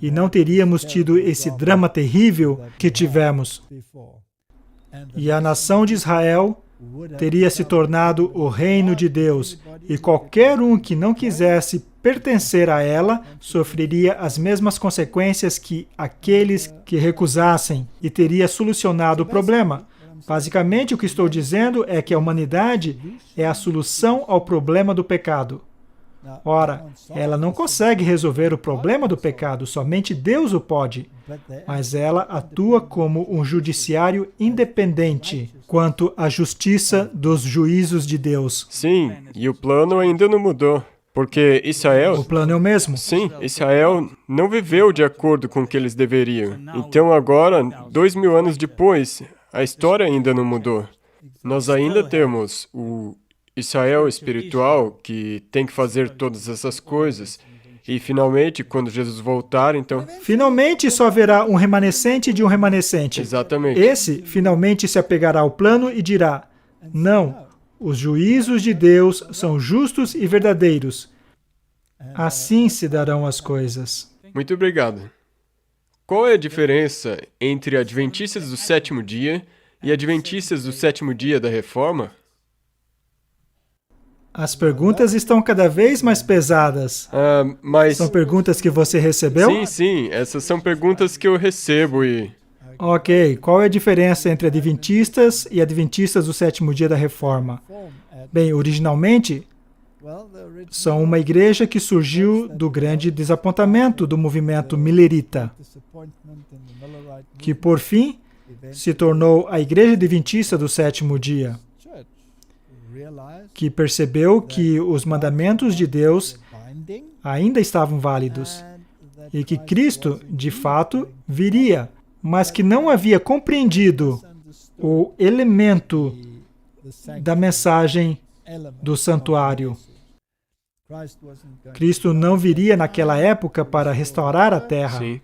E não teríamos tido esse drama terrível que tivemos. E a nação de Israel teria se tornado o reino de Deus, e qualquer um que não quisesse pertencer a ela sofreria as mesmas consequências que aqueles que recusassem, e teria solucionado o problema. Basicamente, o que estou dizendo é que a humanidade é a solução ao problema do pecado. Ora, ela não consegue resolver o problema do pecado, somente Deus o pode. Mas ela atua como um judiciário independente quanto à justiça dos juízos de Deus. Sim, e o plano ainda não mudou. Porque Israel... O plano é o mesmo. Sim, Israel não viveu de acordo com o que eles deveriam. Então agora, 2000 anos depois, a história ainda não mudou. Nós ainda temos o Israel espiritual que tem que fazer todas essas coisas. E finalmente, quando Jesus voltar, então... Finalmente só haverá um remanescente de um remanescente. Exatamente. Esse finalmente se apegará ao plano e dirá: não, os juízos de Deus são justos e verdadeiros. Assim se darão as coisas. Muito obrigado. Qual é a diferença entre adventistas do sétimo dia e adventistas do sétimo dia da Reforma? As perguntas estão cada vez mais pesadas. Mas... São perguntas que você recebeu? Sim, essas são perguntas que eu recebo e... Ok, qual é a diferença entre adventistas e adventistas do sétimo dia da Reforma? Bem, originalmente, são uma igreja que surgiu do grande desapontamento do movimento millerita, que, por fim, se tornou a igreja adventista do sétimo dia, que percebeu que os mandamentos de Deus ainda estavam válidos e que Cristo, de fato, viria, mas que não havia compreendido o elemento da mensagem do santuário. Cristo não viria naquela época para restaurar a terra. Sim.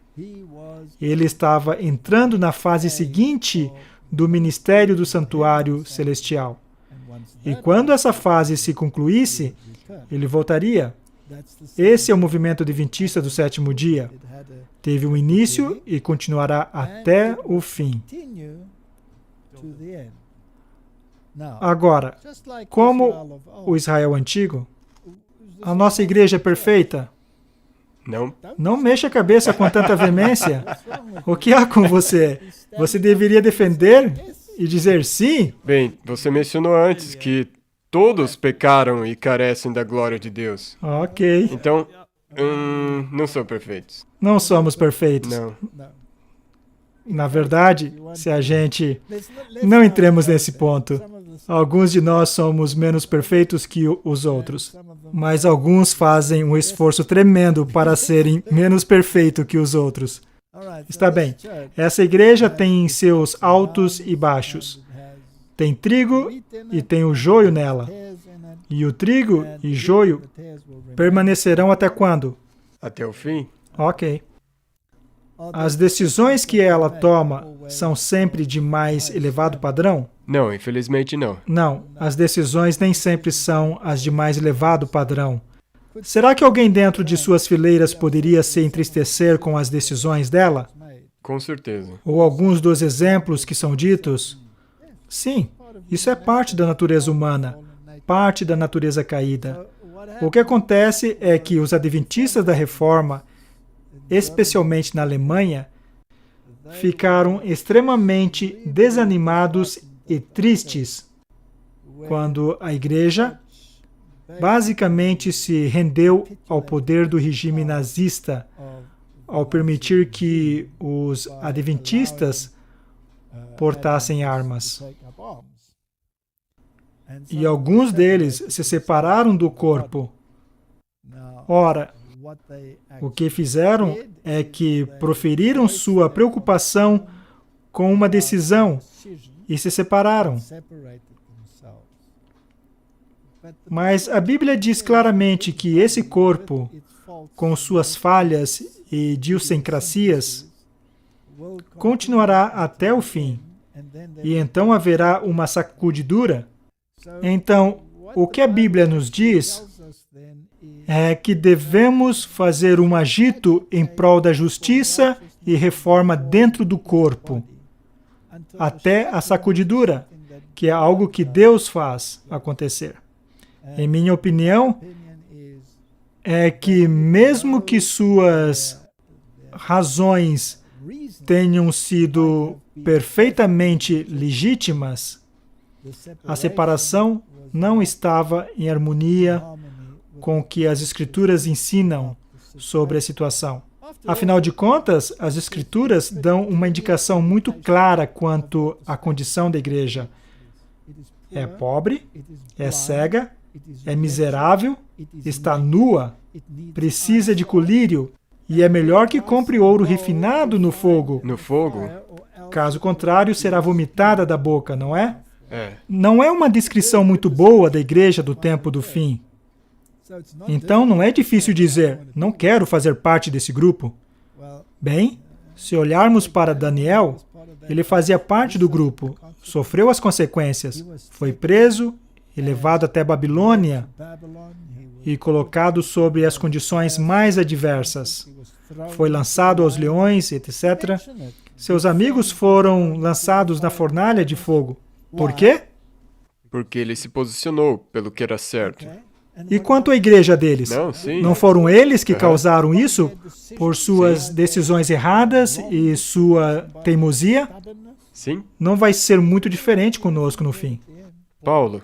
Ele estava entrando na fase seguinte do ministério do santuário celestial. E quando essa fase se concluísse, ele voltaria. Esse é o movimento adventista do sétimo dia. Teve um início e continuará até o fim. Agora, como o Israel antigo, a nossa igreja é perfeita? Não? Não mexa a cabeça com tanta veemência. O que há com você? Você deveria defender e dizer sim? Bem, você mencionou antes que todos pecaram e carecem da glória de Deus. Ok. Então, não são perfeitos. Não somos perfeitos. Não. Na verdade, se a gente... Não entremos nesse ponto. Alguns de nós somos menos perfeitos que os outros, mas alguns fazem um esforço tremendo para serem menos perfeitos que os outros. Está bem. Essa igreja tem seus altos e baixos. Tem trigo e tem o joio nela. E o trigo e joio permanecerão até quando? Até o fim? Ok. As decisões que ela toma são sempre de mais elevado padrão? Não, infelizmente não. Não, as decisões nem sempre são as de mais elevado padrão. Será que alguém dentro de suas fileiras poderia se entristecer com as decisões dela? Com certeza. Ou alguns dos exemplos que são ditos? Sim, isso é parte da natureza humana, parte da natureza caída. O que acontece é que os adventistas da Reforma, especialmente na Alemanha, ficaram extremamente desanimados e tristes quando a igreja basicamente se rendeu ao poder do regime nazista ao permitir que os adventistas portassem armas. E alguns deles se separaram do corpo. Ora, o que fizeram é que proferiram sua preocupação com uma decisão e se separaram. Mas a Bíblia diz claramente que esse corpo com suas falhas e idiosincrasias, continuará até o fim. E então haverá uma sacudidura. Então, o que a Bíblia nos diz é que devemos fazer um agito em prol da justiça e reforma dentro do corpo, até a sacudidura, que é algo que Deus faz acontecer. Em minha opinião, é que mesmo que suas razões tenham sido perfeitamente legítimas, a separação não estava em harmonia com o que as Escrituras ensinam sobre a situação. Afinal de contas, as Escrituras dão uma indicação muito clara quanto à condição da igreja. É pobre, é cega, é miserável, está nua, precisa de colírio, e é melhor que compre ouro refinado no fogo. No fogo? Caso contrário, será vomitada da boca, não é? É. Não é uma descrição muito boa da igreja do tempo do fim. Então, não é difícil dizer, não quero fazer parte desse grupo. Bem, se olharmos para Daniel, ele fazia parte do grupo, sofreu as consequências, foi preso e levado até Babilônia e colocado sob as condições mais adversas. Foi lançado aos leões, etc. Seus amigos foram lançados na fornalha de fogo. Por quê? Porque ele se posicionou pelo que era certo. E quanto à igreja deles? Não, sim. Não foram eles que causaram isso por suas decisões erradas e sua teimosia? Sim. Não vai ser muito diferente conosco no fim. Paulo,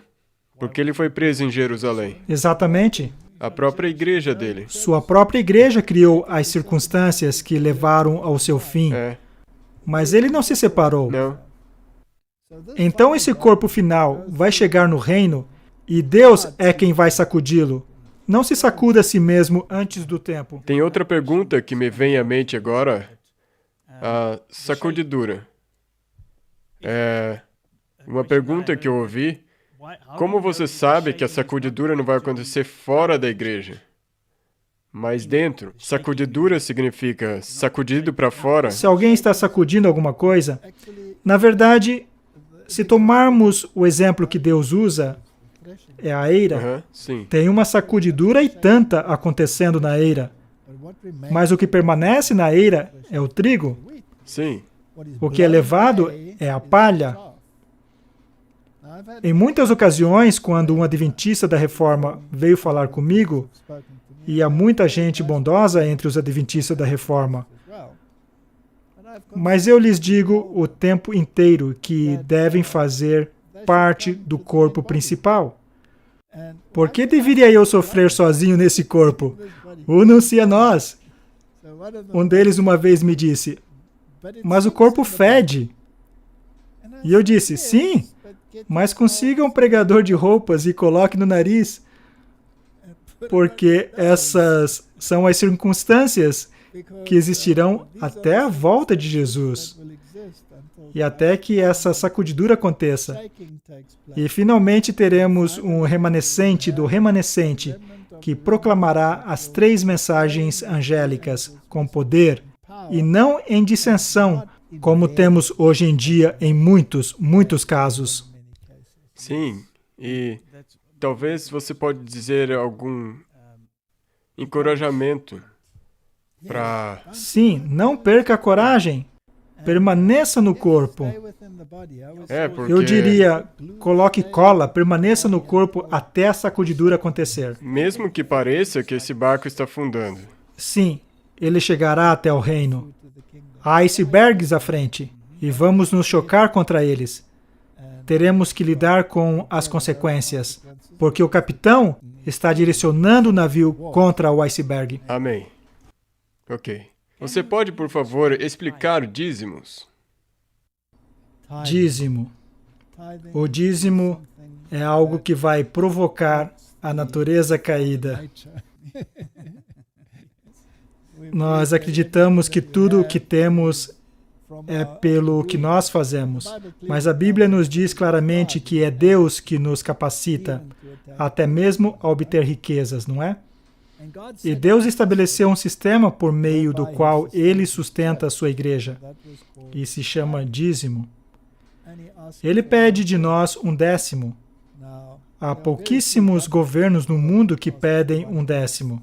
porque ele foi preso em Jerusalém. Exatamente. A própria igreja dele. Sua própria igreja criou as circunstâncias que levaram ao seu fim. É. Mas ele não se separou. Não. Então esse corpo final vai chegar no reino e Deus é quem vai sacudi-lo. Não se sacuda a si mesmo antes do tempo. Tem outra pergunta que me vem à mente agora. A sacudidura. É uma pergunta que eu ouvi. Como você sabe que a sacudidura não vai acontecer fora da igreja? Mas dentro. Sacudidura significa sacudido para fora. Se alguém está sacudindo alguma coisa, na verdade, se tomarmos o exemplo que Deus usa, é a eira, Sim. tem uma sacudidura e tanta acontecendo na eira. Mas o que permanece na eira é o trigo. Sim. O que é levado é a palha. Em muitas ocasiões, quando um adventista da Reforma veio falar comigo, e há muita gente bondosa entre os adventistas da Reforma, mas eu lhes digo o tempo inteiro que devem fazer parte do corpo principal. Por que deveria eu sofrer sozinho nesse corpo? Unam-se a nós. Um deles uma vez me disse, mas o corpo fede. E eu disse, sim, mas consiga um pregador de roupas e coloque no nariz, porque essas são as circunstâncias que existirão até a volta de Jesus e até que essa sacudidura aconteça. E finalmente teremos um remanescente do remanescente que proclamará as 3 mensagens angélicas com poder e não em dissensão, como temos hoje em dia em muitos casos. Sim, e talvez você pode dizer algum encorajamento para... Sim, não perca a coragem. Permaneça no corpo. porque... Eu diria, coloque cola, permaneça no corpo até a sacudidura acontecer. Mesmo que pareça que esse barco está afundando. Sim, ele chegará até o reino. Há icebergs à frente, e vamos nos chocar contra eles. Teremos que lidar com as consequências, porque o capitão está direcionando o navio contra o iceberg. Amém. Ok. Você pode, por favor, explicar dízimos? Dízimo. O dízimo é algo que vai provocar a natureza caída. Nós acreditamos que tudo o que temos é pelo que nós fazemos, mas a Bíblia nos diz claramente que é Deus que nos capacita, até mesmo a obter riquezas, não é? E Deus estabeleceu um sistema por meio do qual Ele sustenta a sua igreja, e se chama dízimo. Ele pede de nós 1/10. Há pouquíssimos governos no mundo que pedem 1/10.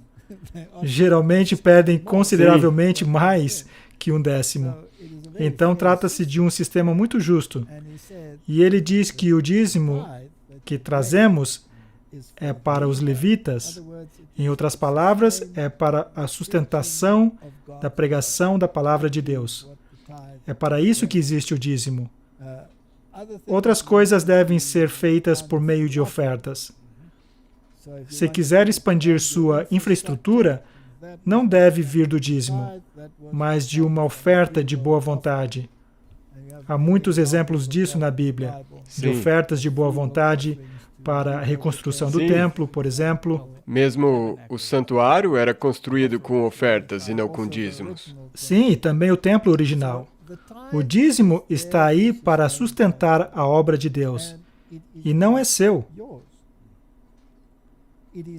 Geralmente pedem consideravelmente mais que 1/10. Então trata-se de um sistema muito justo. E ele diz que o dízimo que trazemos é para os levitas. Em outras palavras, é para a sustentação da pregação da palavra de Deus. É para isso que existe o dízimo. Outras coisas devem ser feitas por meio de ofertas. Se quiser expandir sua infraestrutura, não deve vir do dízimo, mas de uma oferta de boa vontade. Há muitos exemplos disso na Bíblia, de ofertas de boa vontade para a reconstrução do templo, por exemplo. Mesmo o santuário era construído com ofertas e não com dízimos. Sim, e também o templo original. O dízimo está aí para sustentar a obra de Deus, e não é seu.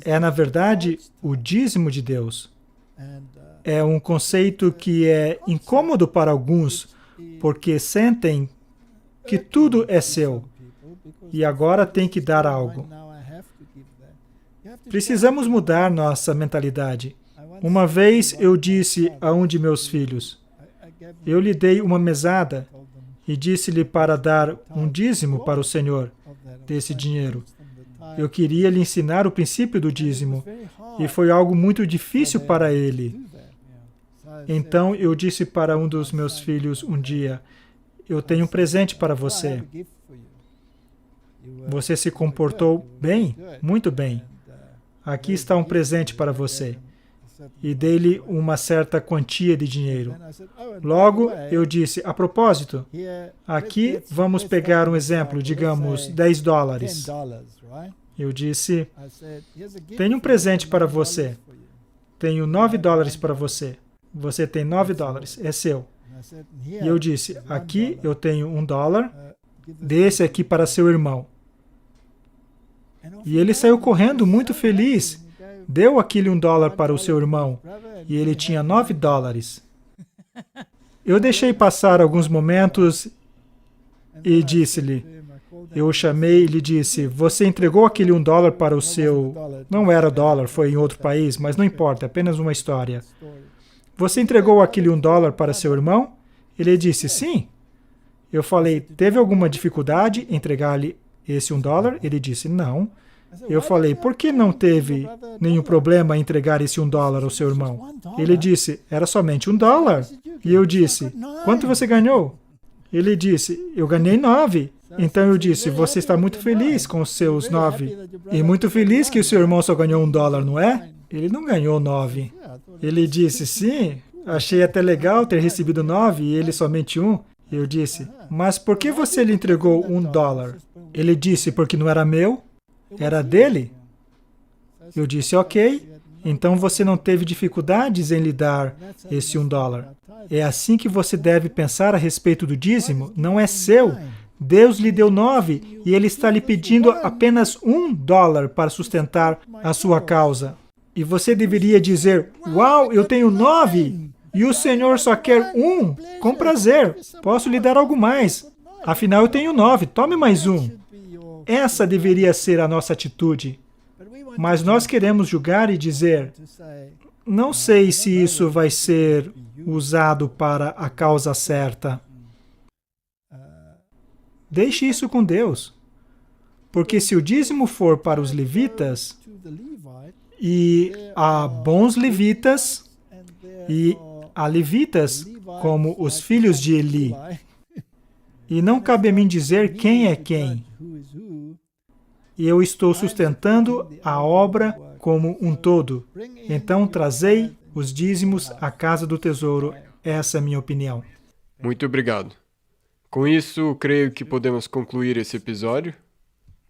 É, na verdade, o dízimo de Deus. É um conceito que é incômodo para alguns, porque sentem que tudo é seu, e agora tem que dar algo. Precisamos mudar nossa mentalidade. Uma vez eu disse a um de meus filhos, eu lhe dei uma mesada e disse-lhe para dar um dízimo para o Senhor desse dinheiro. Eu queria lhe ensinar o princípio do dízimo, e foi algo muito difícil para ele. Então eu disse para um dos meus filhos um dia, eu tenho um presente para você. Você se comportou bem, muito bem. Aqui está um presente para você. E dei-lhe uma certa quantia de dinheiro. Logo, eu disse, a propósito, aqui vamos pegar um exemplo, digamos, $10. Eu disse, tenho um presente para você. Tenho $9 para você. Você tem $9, é seu. E eu disse, aqui eu tenho $1, dê esse aqui para seu irmão. E ele saiu correndo muito feliz. Deu aquele $1 para o seu irmão. E ele tinha $9. Eu deixei passar alguns momentos e disse-lhe, eu o chamei e lhe disse, você entregou aquele $1 para o seu... Não era dólar, foi em outro país, mas não importa, é apenas uma história. Você entregou aquele $1 para seu irmão? Ele disse, sim. Eu falei, teve alguma dificuldade em entregar-lhe esse $1? Ele disse, não. Eu falei, por que não teve nenhum problema em entregar esse $1 ao seu irmão? Ele disse, era somente $1. E eu disse, quanto você ganhou? Ele disse, eu ganhei 9. Então eu disse, você está muito feliz com os seus 9. E muito feliz que o seu irmão só ganhou $1, não é? Ele não ganhou 9. Ele disse, sim, achei até legal ter recebido 9 e ele somente 1. Eu disse, mas por que você lhe entregou $1? Ele disse, porque não era meu, era dele. Eu disse, ok, então você não teve dificuldades em lhe dar esse $1. É assim que você deve pensar a respeito do dízimo, não é seu. Deus lhe deu 9 e Ele está lhe pedindo apenas $1 para sustentar a sua causa. E você deveria dizer, uau, eu tenho 9 e o Senhor só quer 1. Com prazer, posso lhe dar algo mais. Afinal, eu tenho 9, tome mais 1. Essa deveria ser a nossa atitude. Mas nós queremos julgar e dizer, não sei se isso vai ser usado para a causa certa. Deixe isso com Deus. Porque se o dízimo for para os levitas, e há bons levitas, e há levitas como os filhos de Eli, e não cabe a mim dizer quem é quem. E eu estou sustentando a obra como um todo. Então trazei os dízimos à casa do tesouro. Essa é a minha opinião. Muito obrigado. Com isso, creio que podemos concluir esse episódio.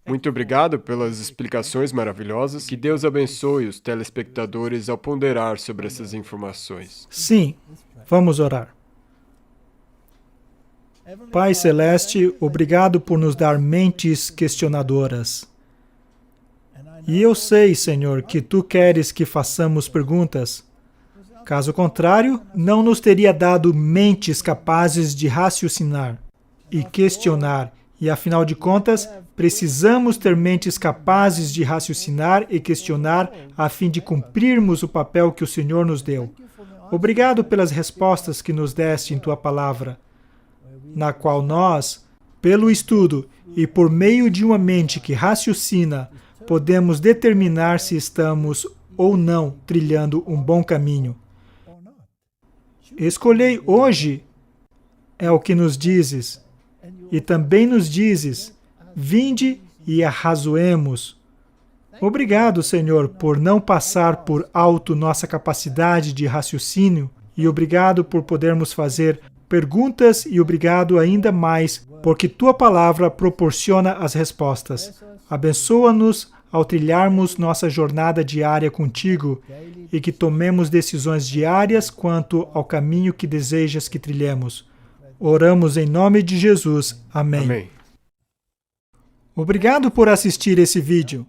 Muito obrigado pelas explicações maravilhosas. Que Deus abençoe os telespectadores ao ponderar sobre essas informações. Sim, vamos orar. Pai Celeste, obrigado por nos dar mentes questionadoras. E eu sei, Senhor, que Tu queres que façamos perguntas. Caso contrário, não nos teria dado mentes capazes de raciocinar e questionar. E, afinal de contas, precisamos ter mentes capazes de raciocinar e questionar a fim de cumprirmos o papel que o Senhor nos deu. Obrigado pelas respostas que nos deste em Tua palavra, na qual nós, pelo estudo e por meio de uma mente que raciocina, podemos determinar se estamos ou não trilhando um bom caminho. Escolhei hoje, é o que nos dizes, e também nos dizes, vinde e arrazoemos. Obrigado, Senhor, por não passar por alto nossa capacidade de raciocínio, e obrigado por podermos fazer perguntas, e obrigado ainda mais porque Tua palavra proporciona as respostas. Abençoa-nos ao trilharmos nossa jornada diária contigo e que tomemos decisões diárias quanto ao caminho que desejas que trilhemos. Oramos em nome de Jesus. Amém. Amém. Obrigado por assistir esse vídeo.